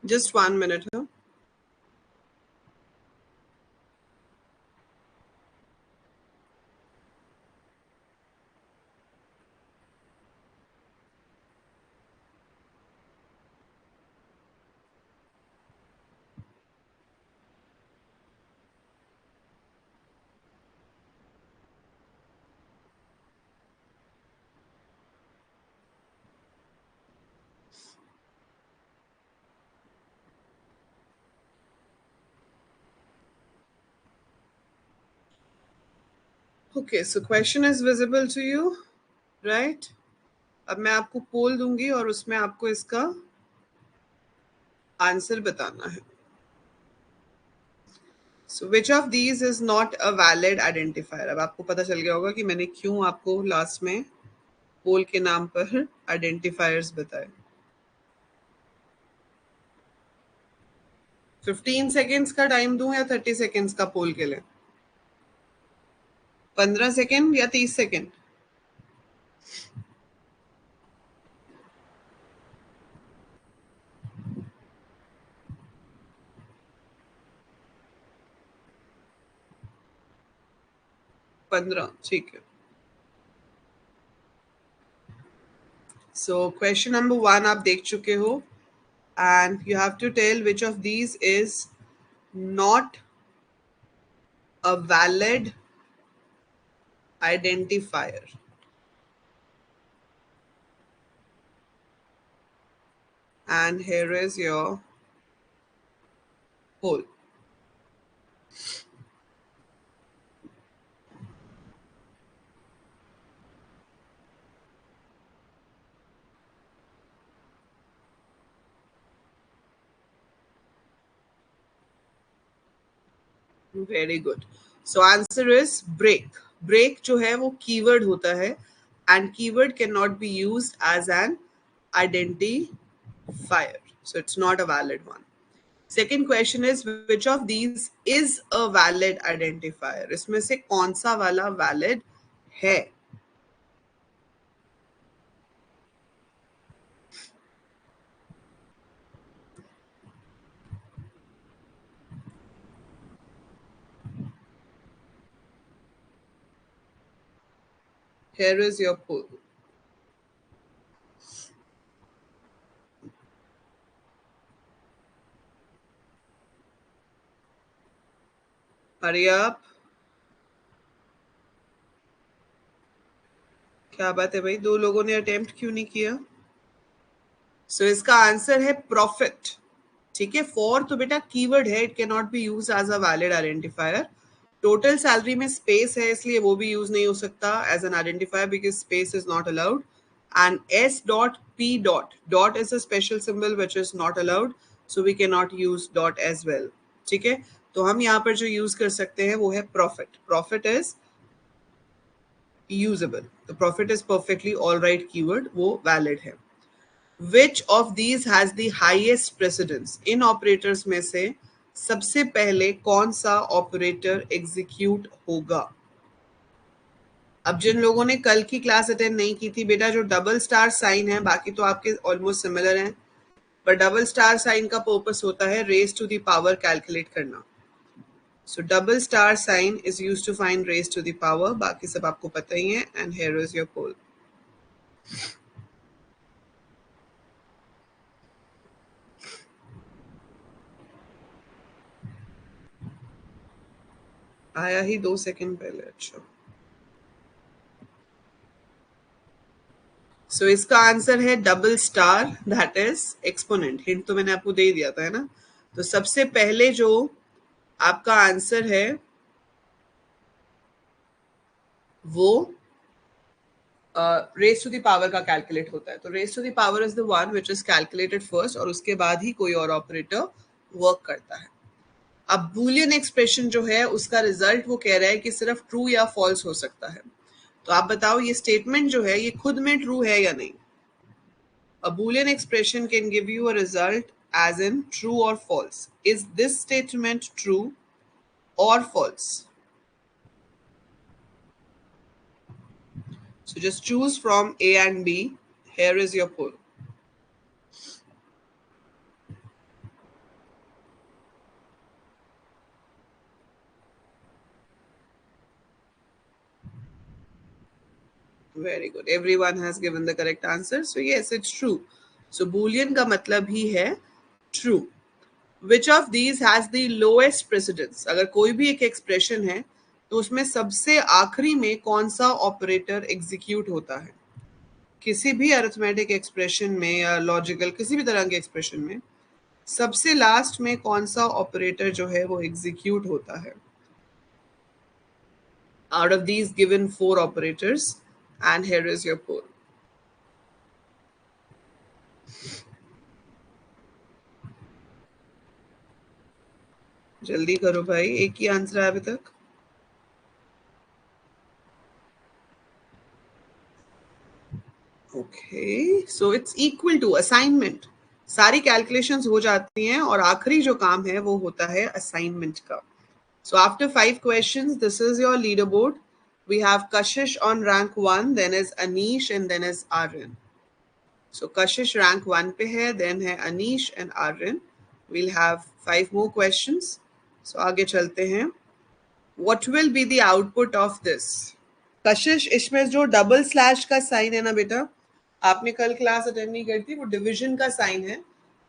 Just 1 minute. Huh? Okay, so question is visible to you, right? अब मैं आपको पोल दूंगी और उसमें आपको इसका आंसर बताना है. So which of these is not a valid identifier? अब आपको पता चल गया होगा कि मैंने क्यों आपको लास्ट में पोल के नाम पर आइडेंटिफायर्स बताए. 15 सेकेंड्स का टाइम दूं या 30 सेकेंड्स का पोल के लिए? 15 सेकेंड या 30 सेकेंड? पंद्रह. ठीक है. So question number 1 आप देख चुके हो, and you have to tell which of these is not a valid identifier. And here is your poll. Very good. So answer is break. Break जो है वो कीवर्ड होता है, and keyword can not be used as an identifier, so it's not a valid one. Second question is which of these is a valid identifier. इसमें से कौन सा वाला वैलिड है? Here is your poll. Hurry up. क्या बात है भाई, 2 लोगों ने अटेम्प्ट क्यों नहीं किया? सो इसका आंसर है प्रॉफिट. ठीक है, फॉर तो बेटा कीवर्ड है, it can not be use as a valid identifier. Total salary में स्पेस है, इसलिए वो भी यूज नहीं हो सकता as an identifier because space is not allowed. And s dot P dot dot is a special symbol which is not allowed, so we can not use dot as well. ठीक है, तो हम यहाँ पर जो यूज कर सकते हैं वो है प्रॉफिट. Profit is usable. तो profit is perfectly all right keyword, वो वैलिड है. Which of these has the highest precedence? इन ऑपरेटर्स में से सबसे पहले कौन सा ऑपरेटर एग्जीक्यूट होगा? अब जिन लोगों ने कल की क्लास अटेंड नहीं की थी बेटा, जो डबल स्टार साइन है, बाकी तो आपके ऑलमोस्ट सिमिलर हैं, पर डबल स्टार साइन का पर्पस होता है raise to the power calculate करना. So double star sign is used to find raise to the power. बाकी सब आपको पता ही है. And here is your poll. आया ही 2 सेकंड पहले. अच्छा, सो इसका आंसर है double star, that is exponent. Hint तो मैंने आपको दे दिया था, है ना? तो सबसे पहले जो आपका आंसर है वो रेज टू द पावर का कैलकुलेट होता है. तो raise to the power is the one which is calculated first, और उसके बाद ही कोई और ऑपरेटर वर्क करता है. अब बूलियन एक्सप्रेशन जो है उसका रिजल्ट वो कह रहा है कि सिर्फ ट्रू या फॉल्स हो सकता है. तो आप बताओ ये स्टेटमेंट जो है ये खुद में ट्रू है या नहीं? A Boolean expression can give you a result as in true or false. Is this statement true or false? So just choose from A and B. Here is your poll. Very good. Everyone has given the correct answer. So yes, it's true. So Boolean का मतलब ही है true. Which of these has the lowest precedence? अगर कोई भी एक expression है तो उसमें सबसे आखिरी में कौन सा ऑपरेटर एग्जीक्यूट होता है? किसी भी अरिथमेटिक एक्सप्रेशन में या लॉजिकल किसी भी तरह के एक्सप्रेशन में सबसे लास्ट में कौन सा ऑपरेटर जो है वो एग्जीक्यूट होता है? Out of these given 4 operators, and here is your poll. जल्दी करो भाई, एक ही आंसर है अभी तक. Okay, so it's equal to assignment. सारी कैलकुलेशंस हो जाती हैं और आखिरी जो काम है वो होता है असाइनमेंट का. So after 5 questions, this is your leaderboard. We have Kashish on rank 1, then is Anish, and then is Aryan. So Kashish rank 1 पे है, then है Anish and Aryan. We'll have 5 more questions. So आगे चलते हैं. What will be the output of this? Kashish, इसमें जो double slash का sign है ना बेटा, आपने कल क्लास अटेंड नहीं करी थी, वो डिवीजन का साइन है,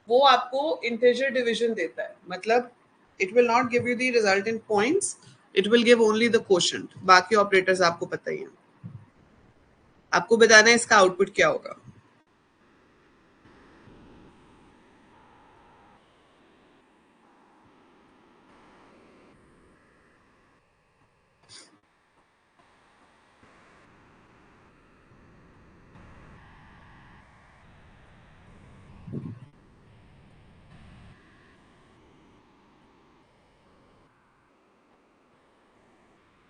वो आपको इंटीजर डिवीजन देता है, मतलब it will not give you the result in points, it will give only the quotient, बाकी ऑपरेटर्स आपको पता ही है। आपको बताना है इसका आउटपुट क्या होगा।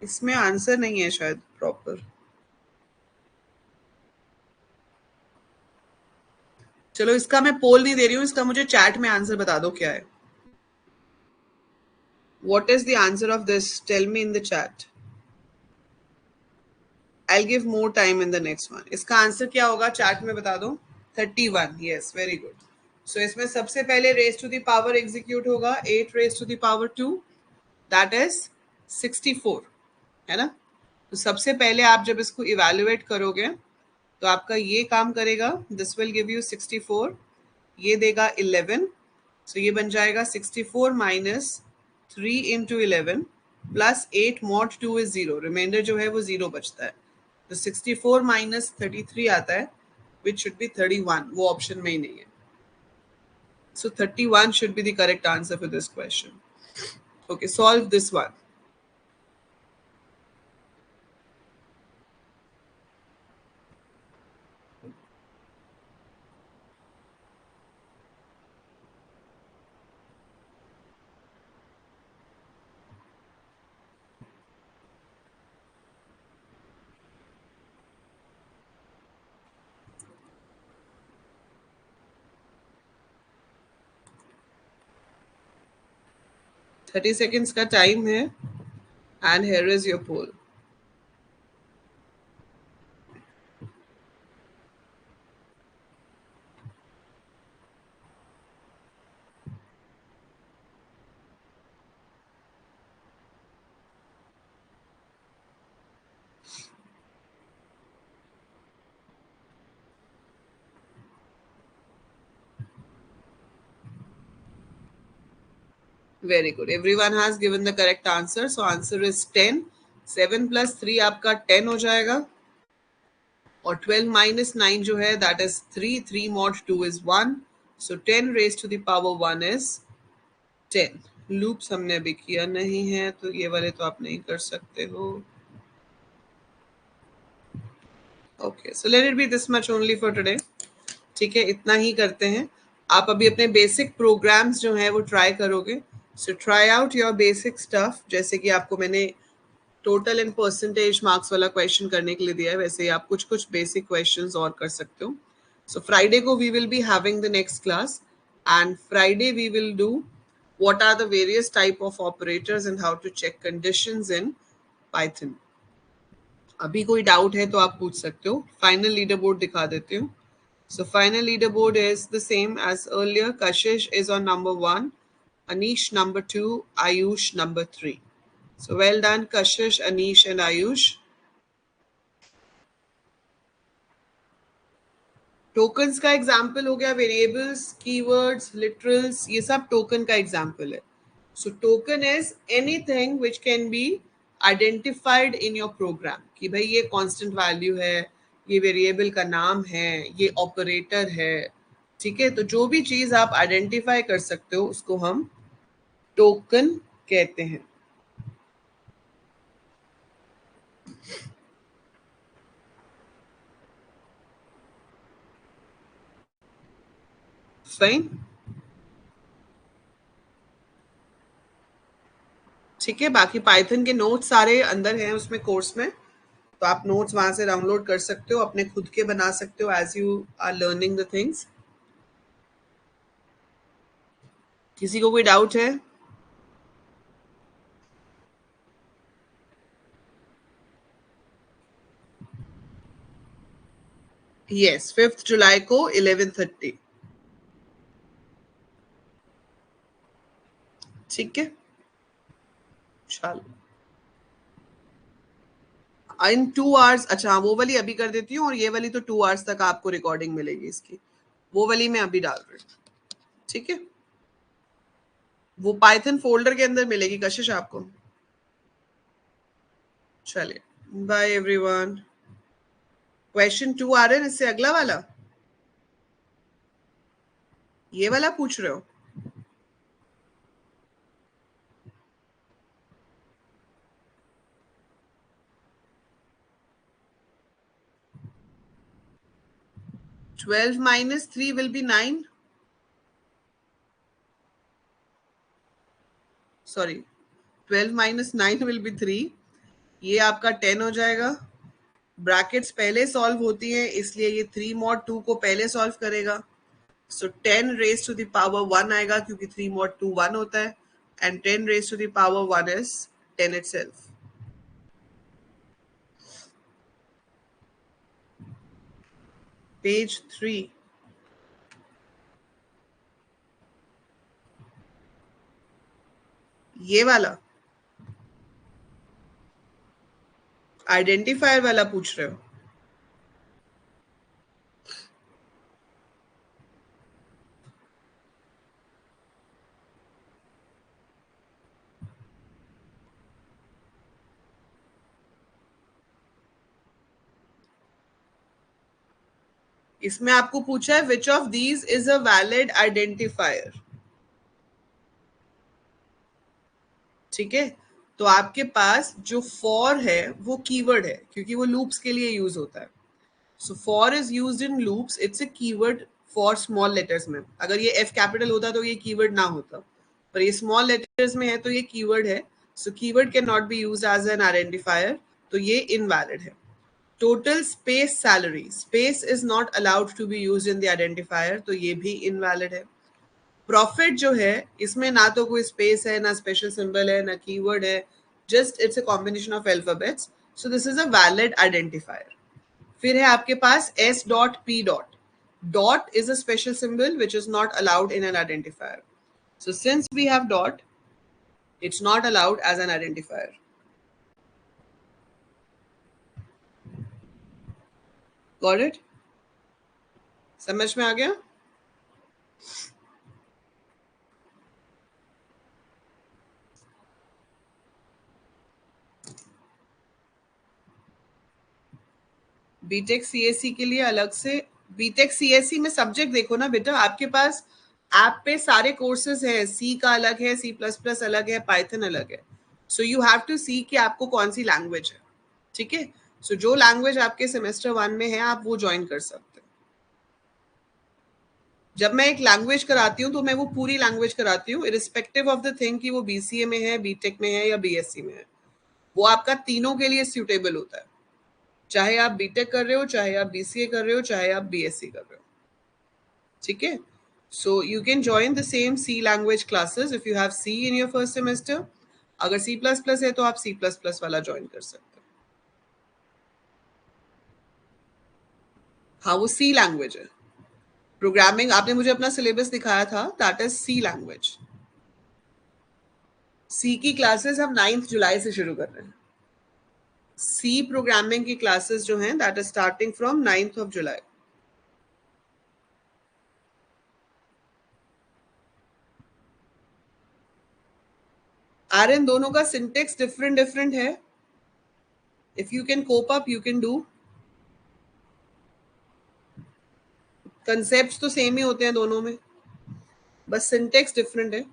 इसमें आंसर नहीं है शायद प्रॉपर। चलो इसका मैं पोल नहीं दे रही हूँ, इसका मुझे चैट में आंसर बता दो क्या है। What is the answer of this? Tell me in the chat. I'll give more time in the next one. इसका आंसर क्या होगा चैट में बता दो। 31. Yes, very good. So इसमें सबसे पहले raised to the power execute होगा 8 raised to the power 2, that is 64, है ना। तो सबसे पहले आप जब इसको इवेल्युएट करोगे तो आपका ये काम करेगा, दिस विल गिव यू 64, ये देगा 11, सो ये बन जाएगा 64 minus 3 into 11 plus 8 mod 2 is 0, remainder जो है वो 0 बचता है, तो 64 माइनस 33 आता है विच शुड बी 31, वो ऑप्शन में ही नहीं है, so 31 should be the correct answer for this question. Okay, solve this one. 30 seconds का टाइम है and here is your poll. Very good, everyone has given the correct answer, so answer is 10। 7 plus 3 आपका 10 हो जाएगा, और 12 minus 9 जो है that is 3, 3 mod 2 is 1, so 10 raise to the power 1 is 10। Loops हमने अभी किया नहीं है तो ये वाले तो आप नहीं कर सकते हो। Okay, so let it be this much only for today. ठीक है, इतना ही करते हैं। आप अभी अपने बेसिक प्रोग्राम्स जो हैं वो ट्राई करोगे, so try out your basic stuff, जैसे कि आपको मैंने टोटल एंड परसेंटेज मार्क्स वाला क्वेश्चन करने के लिए दिया है, वैसे ही आप कुछ कुछ बेसिक क्वेश्चंस और कर सकते हो। सो फ्राइडे को we will be having the next class, and Friday we will do what are the various type of operators and how to check conditions in Python. अभी कोई डाउट है तो आप पूछ सकते हो। फाइनल लीडर बोर्ड दिखा देती हूँ। So final leaderboard is the same as earlier. Kashish is on number 1, Anish number 2, Ayush number 3. So well done, Kashish, Anish and Ayush. Tokens का एग्जाम्पल हो गया, वेरिएबल्स, कीवर्ड्स, लिटरल्स, ये सब token का example है। So token is anything which can be identified in your program, कि भाई ये कांस्टेंट वैल्यू है, ये वेरिएबल का नाम है, ये ऑपरेटर है। ठीक है, तो जो भी चीज आप आइडेंटिफाई कर सकते हो उसको हम टोकन कहते हैं। फाइन, ठीक है। बाकी पाइथन के नोट्स सारे अंदर हैं उसमें कोर्स में, तो आप नोट्स वहां से डाउनलोड कर सकते हो, अपने खुद के बना सकते हो as you are learning the things. किसी को कोई डाउट है? यस, 5 जुलाई को 11:30। ठीक है, चलो। इन 2 आवर्स, अच्छा वो वाली अभी कर देती हूँ, और ये वाली तो 2 आवर्स तक आपको रिकॉर्डिंग मिलेगी इसकी, वो वाली मैं अभी डाल रही हूँ, ठीक है। वो पाइथन फोल्डर के अंदर मिलेगी कशिश आपको। चलिए, बाय एवरीवन। क्वेश्चन 2 आ रहे हैं इससे अगला वाला, ये वाला पूछ रहे हो? -12 will be 9, sorry 12 - 9 will be 3, ये आपका 10 हो जाएगा। ब्रैकेट्स पहले सॉल्व होती है, इसलिए ये 3 mod 2 को पहले सॉल्व करेगा। सो 10 raised to the power 1 आएगा, क्योंकि 3 mod 2 1 होता है, and 10 raised to the power 1 is 10 itself. Page 3. ये वाला आइडेंटिफायर वाला पूछ रहे हो? इसमें आपको पूछा है विच of these is a valid identifier, ठीक है। तो आपके पास जो फॉर है वो कीवर्ड है, क्योंकि वो लूप्स के लिए यूज होता है। So for is used in loops, it's a keyword for small letters में। अगर ये एफ कैपिटल होता तो ये कीवर्ड ना होता, पर ये स्मॉल लेटर्स में है तो ये कीवर्ड है। So keyword can not be used as an identifier, तो ये इनवैलिड है। Total space salary, space is not allowed to be used in the identifier, तो ये भी इनवैलिड है। प्रॉफिट जो है, इसमें ना तो कोई स्पेस है, ना स्पेशल सिंबल है, ना कीवर्ड है, just it's a combination of alphabets, so this is a valid identifier. फिर है आपके पास S dot P dot, dot is a special symbol which is not allowed in an identifier, so since we have dot, it's not allowed as an identifier. Got it? समझ में आ गया? BTech CSC के लिए अलग से, BTech CSC में subject देखो ना बेटा, आपके पास ऐप पे सारे कोर्सेज हैं, सी का अलग है, C++ अलग है, पाइथन अलग है। So you have to see कि आपको कौन सी लैंग्वेज है, ठीक है। सो जो लैंग्वेज आपके सेमेस्टर 1 में है आप वो ज्वाइन कर सकते हैं। जब मैं एक लैंग्वेज कराती हूँ तो मैं वो पूरी लैंग्वेज कराती हूँ, इरिस्पेक्टिव ऑफ द थिंग कि वो बीसीए में है, बीटेक में है या बीएससी में है। वो आपका तीनों के लिए सूटेबल होता है, चाहे आप बीटेक कर रहे हो, चाहे आप बीसीए कर रहे हो, चाहे आप बीएससी कर रहे हो, ठीक है। So you can join the same C language classes if you have C in your first semester. अगर C++ है तो आप C++ वाला ज्वाइन कर सकते हो। हाँ, वो सी लैंग्वेज है। प्रोग्रामिंग आपने मुझे अपना सिलेबस दिखाया था, दैट इज सी लैंग्वेज। सी की क्लासेस हम 9 जुलाई से शुरू कर रहे हैं। सी प्रोग्रामिंग की क्लासेस जो हैं that is starting from 9 July. Aryan, दोनों का सिंटेक्स डिफरेंट डिफरेंट है। If you can cope up you can do. Concept तो सेम ही होते हैं दोनों में, बस सिंटेक्स डिफरेंट है,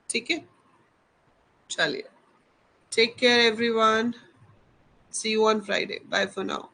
ठीक है। चलिए, take care everyone, see you on Friday, bye for now.